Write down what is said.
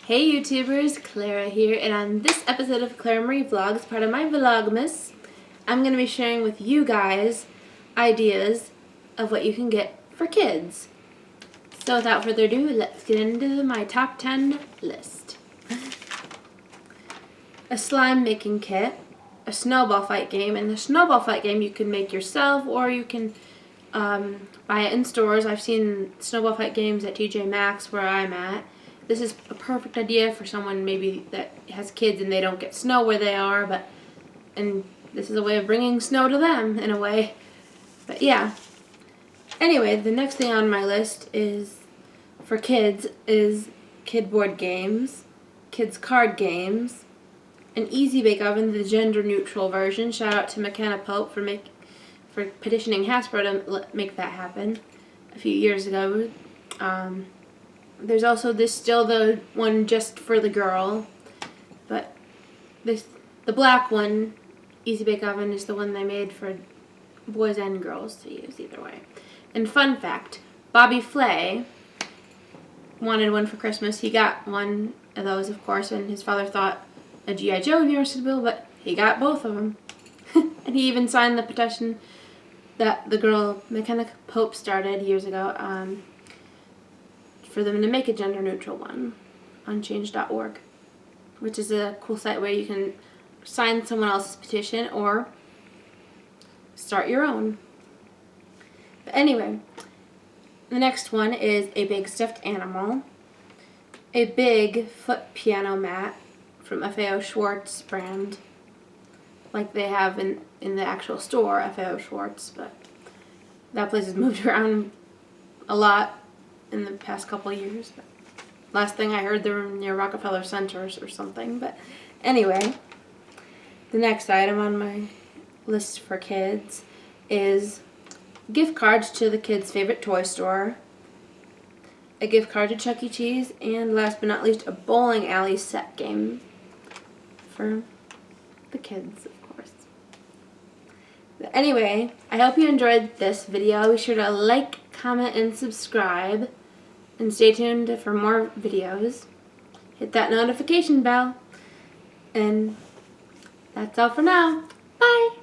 Hey YouTubers, Clara here, and on this episode of Clara Marie Vlogs, part of my Vlogmas, I'm going to be sharing with you guys ideas of what you can get for kids. So without further ado, let's get into my top 10 list. A slime making kit, a snowball fight game, and the snowball fight game you can make yourself or you can buy it in stores. I've seen snowball fight games at TJ Maxx where I'm at. This is a perfect idea for someone maybe that has kids and they don't get snow where they are, and this is a way of bringing snow to them in a way. But yeah. Anyway, the next thing on my list is for kids is kid board games, kids card games, an easy bake oven, the gender neutral version. Shout out to McKenna Pope for petitioning Hasbro to make that happen a few years ago. There's also still the one just for the girl, but the black one, Easy Bake Oven, is the one they made for boys and girls to use either way. And fun fact, Bobby Flay wanted one for Christmas. He got one of those, of course, and his father thought a G.I. Joe would be more suitable, but he got both of them. And he even signed the petition that the girl, McKenna Pope, started years ago, for them to make a gender-neutral one on change.org, which is a cool site where you can sign someone else's petition or start your own. But anyway, the next one is a big stuffed animal, a big foot piano mat from F.A.O Schwarz Brand, like they have in the actual store, F.A.O Schwarz, but that place has moved around a lot in the past couple of years. But last thing I heard, they were near Rockefeller Center or something. But anyway, the next item on my list for kids is gift cards to the kids' favorite toy store, a gift card to Chuck E. Cheese, and last but not least, a bowling alley set game for the kids, of course. But anyway, I hope you enjoyed this video. Be sure to like, comment, and subscribe. And stay tuned for more videos. Hit that notification bell. And that's all for now. Bye!